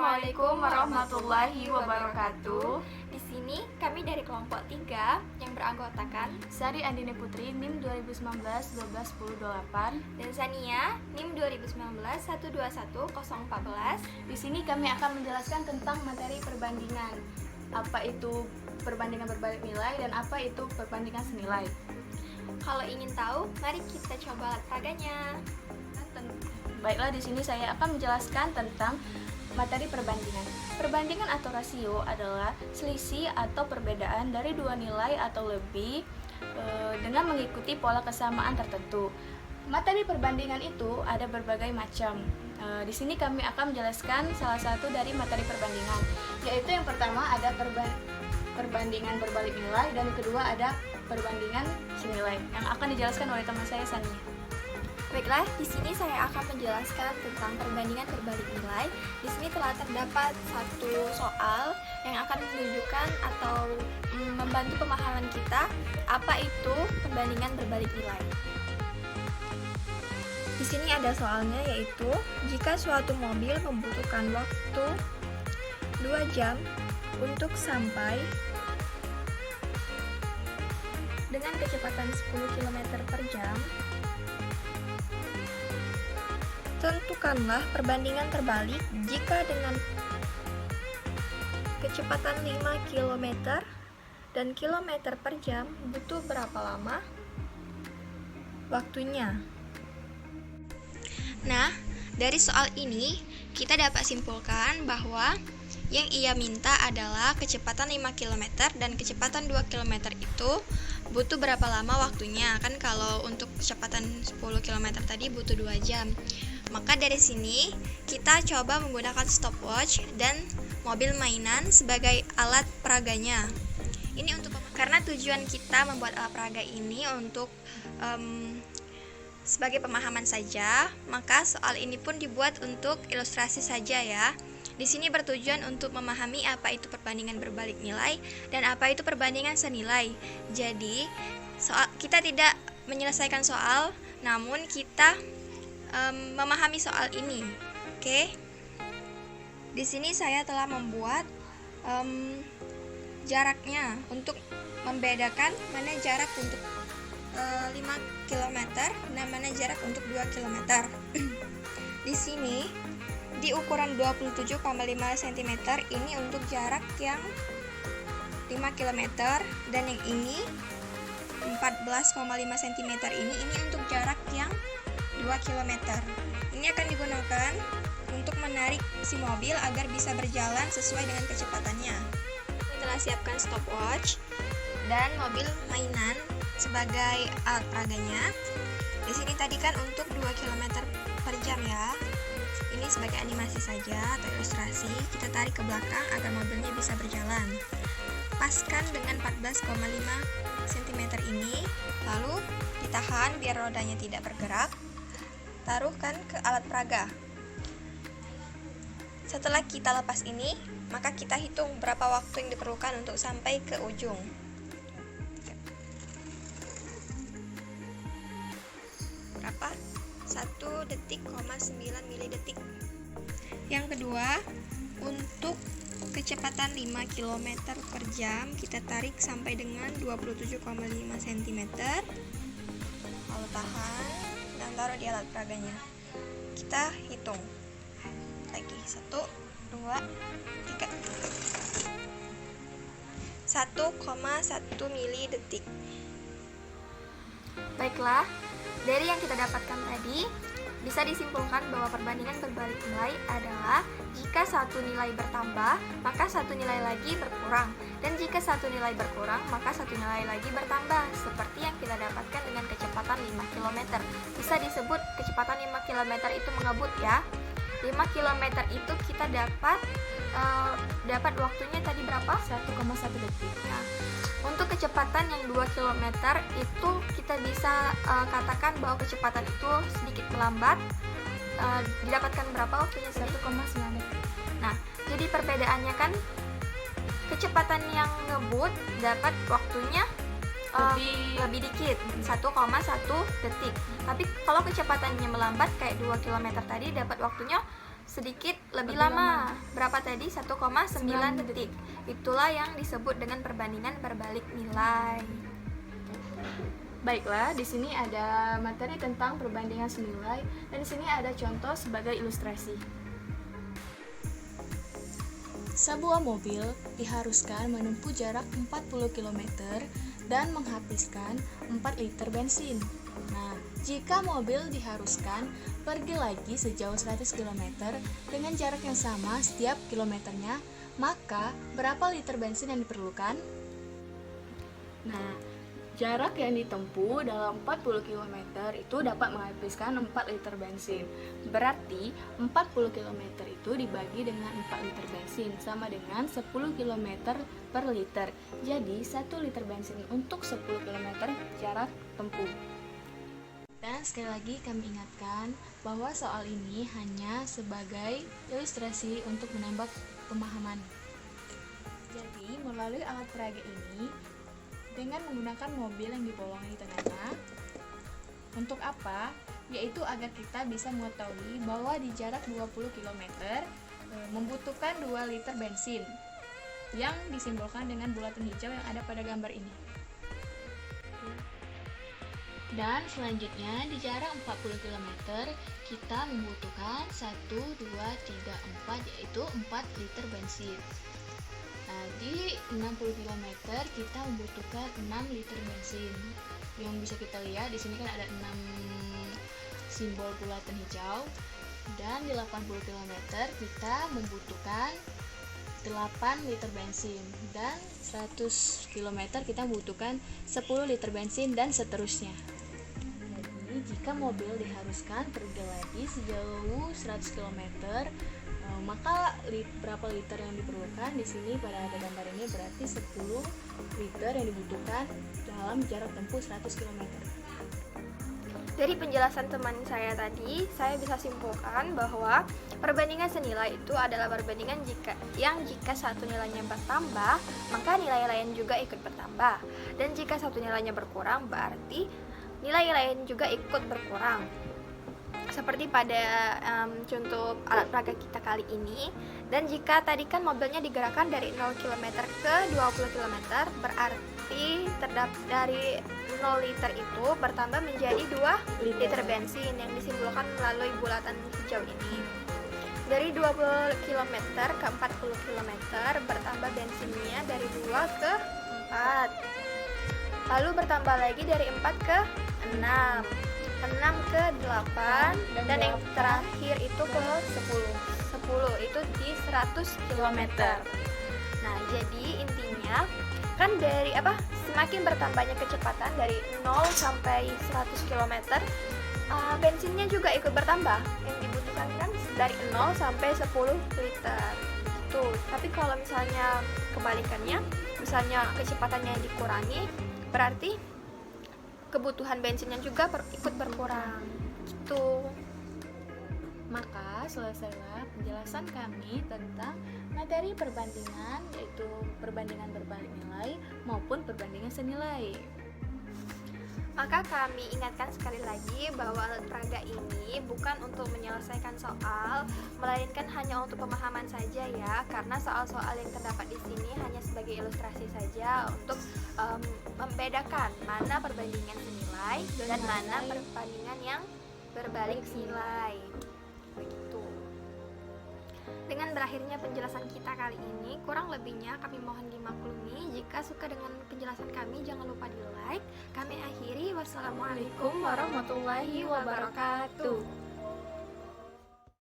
Assalamualaikum warahmatullahi wabarakatuh. Di sini kami dari kelompok 3 yang beranggotakan Sari Andine Putri NIM 2019-12-10-8 dan Sania NIM 2019-121014. Di sini kami akan menjelaskan tentang materi perbandingan. Apa itu perbandingan berbalik nilai dan apa itu perbandingan senilai. Kalau ingin tahu, mari kita coba praganya. Baiklah, di sini saya akan menjelaskan tentang materi perbandingan. Perbandingan atau rasio adalah selisih atau perbedaan dari dua nilai atau lebih dengan mengikuti pola kesamaan tertentu. Materi perbandingan itu ada berbagai macam. Di sini kami akan menjelaskan salah satu dari materi perbandingan, yaitu yang pertama ada perbandingan berbalik nilai dan yang kedua ada perbandingan senilai yang akan dijelaskan oleh teman saya Sania. Baiklah, di sini saya akan menjelaskan tentang perbandingan berbalik nilai. Di sini telah terdapat satu soal yang akan menunjukkan atau membantu pemahaman kita apa itu perbandingan berbalik nilai. Di sini ada soalnya, yaitu jika suatu mobil membutuhkan waktu 2 jam untuk sampai dengan kecepatan 10 km per jam, tentukanlah perbandingan terbalik jika dengan kecepatan 5 km dan km per jam butuh berapa lama waktunya. Nah, dari soal ini kita dapat simpulkan bahwa yang ia minta adalah kecepatan 5 km dan kecepatan 2 km itu butuh berapa lama waktunya. Kan kalau untuk kecepatan 10 km tadi butuh 2 jam. Maka dari sini kita coba menggunakan stopwatch dan mobil mainan sebagai alat peraganya. Ini untuk karena tujuan kita membuat alat peraga ini untuk sebagai pemahaman saja, maka soal ini pun dibuat untuk ilustrasi saja ya. Di sini bertujuan untuk memahami apa itu perbandingan berbalik nilai dan apa itu perbandingan senilai. Jadi, kita tidak menyelesaikan soal, namun kita memahami soal ini. Oke. Di sini saya telah membuat jaraknya untuk membedakan mana jarak untuk 5 km dan mana jarak untuk 2 km. Di sini di ukuran 27,5 cm ini untuk jarak yang 5 km dan yang ini 14,5 cm ini untuk jarak yang 2 km. Ini akan digunakan untuk menarik si mobil agar bisa berjalan sesuai dengan kecepatannya. Kita telah siapkan stopwatch dan mobil mainan sebagai alat peraganya. Di sini tadi kan untuk 2 km per jam ya. Ini sebagai animasi saja atau ilustrasi. Kita tarik ke belakang agar mobilnya bisa berjalan. Paskan dengan 14,5 cm ini, lalu ditahan biar rodanya tidak bergerak. Taruhkan ke alat peraga. Setelah kita lepas ini, maka kita hitung berapa waktu yang diperlukan untuk sampai ke ujung. Berapa? 1 detik, 9 milidetik. Yang kedua, untuk kecepatan 5 km per jam, kita tarik sampai dengan 27,5 cm. Lalu tahan dan taruh di alat peraganya. Kita hitung lagi 1, 2, 3 1,1 milidetik. Baiklah, dari yang kita dapatkan tadi bisa disimpulkan bahwa perbandingan berbalik nilai adalah jika satu nilai bertambah, maka satu nilai lagi berkurang, dan jika satu nilai berkurang, maka satu nilai lagi bertambah, seperti yang kita dapatkan dengan kecepatan 5 km. Bisa disebut kecepatan 5 km itu mengebut ya. 5 km itu kita dapat waktunya tadi berapa? 1,1 detik. Nah, untuk kecepatan yang 2 km itu kita bisa katakan bahwa kecepatan itu sedikit melambat. Didapatkan berapa waktunya? 1,9 detik. Nah, jadi perbedaannya kan kecepatan yang ngebut dapat waktunya lebih dikit, 1,1 detik. Tapi kalau kecepatannya melambat kayak 2 km tadi dapat waktunya sedikit lebih Lebih lama. lama. Berapa tadi? 1,9 detik. Itulah yang disebut dengan perbandingan berbalik nilai. Baiklah, di sini ada materi tentang perbandingan senilai dan di sini ada contoh sebagai ilustrasi. Sebuah mobil diharuskan menempuh jarak 40 km dan menghabiskan 4 liter bensin. Nah, jika mobil diharuskan pergi lagi sejauh 100 km dengan jarak yang sama setiap kilometernya, maka berapa liter bensin yang diperlukan? Nah, jarak yang ditempuh dalam 40 km itu dapat menghabiskan 4 liter bensin. Berarti 40 km itu dibagi dengan 4 liter bensin sama dengan 10 km per liter. Jadi 1 liter bensin untuk 10 km jarak tempuh. Dan sekali lagi kami ingatkan bahwa soal ini hanya sebagai ilustrasi untuk menambah pemahaman. Jadi, melalui alat peraga ini, dengan menggunakan mobil yang dibolongi di tengahnya, untuk apa? Yaitu agar kita bisa mengetahui bahwa di jarak 20 km membutuhkan 2 liter bensin yang disimbolkan dengan bulatan hijau yang ada pada gambar ini. Dan selanjutnya di jarak 40 km kita membutuhkan 1, 2, 3, 4 yaitu 4 liter bensin. Nah, di 60 km kita membutuhkan 6 liter bensin. Yang bisa kita lihat di sini kan ada 6 simbol bulatan hijau. Dan di 80 km kita membutuhkan 8 liter bensin. Dan 100 km kita membutuhkan 10 liter bensin dan seterusnya. Jadi, jika mobil diharuskan pergi lagi sejauh 100 km, maka berapa liter yang diperlukan di sini pada gambar ini berarti 10 liter yang dibutuhkan dalam jarak tempuh 100 km. Dari penjelasan teman saya tadi, saya bisa simpulkan bahwa perbandingan senilai itu adalah perbandingan jika satu nilainya bertambah, maka nilai lain juga ikut bertambah. Dan jika satu nilainya berkurang, berarti nilai lain juga ikut berkurang. Seperti pada contoh alat peraga kita kali ini. Dan jika tadi kan mobilnya digerakkan dari 0 km ke 20 km, berarti dari 0 liter itu bertambah menjadi 2 liter bensin yang disimbolkan melalui bulatan hijau ini. Dari 20 km ke 40 km bertambah bensinnya dari 2 ke 4. Lalu bertambah lagi dari 4 ke 6 ke 8 dan yang terakhir itu ke 10 itu di 100 km. Nah, jadi intinya kan dari semakin bertambahnya kecepatan dari 0 sampai 100 km, bensinnya juga ikut bertambah. Yang dibutuhkan kan dari 0 sampai 10 liter. Gitu. Tapi kalau misalnya kebalikannya, misalnya kecepatannya dikurangi, berarti kebutuhan bensinnya juga ikut berkurang gitu. Maka selesailah penjelasan kami tentang materi perbandingan, yaitu perbandingan berbalik nilai maupun perbandingan senilai. Maka kami ingatkan sekali lagi bahwa alat peraga ini bukan untuk menyelesaikan soal, melainkan hanya untuk pemahaman saja ya, karena soal-soal yang terdapat di sini hanya sebagai ilustrasi saja untuk membedakan mana perbandingan senilai dan mana perbandingan yang berbalik nilai. Begitu. Dengan berakhirnya penjelasan kita kali ini, kurang lebihnya kami mohon dimaklumi. Jika suka dengan penjelasan kami, jangan lupa di like. Kami akhiri. Wassalamualaikum warahmatullahi wabarakatuh.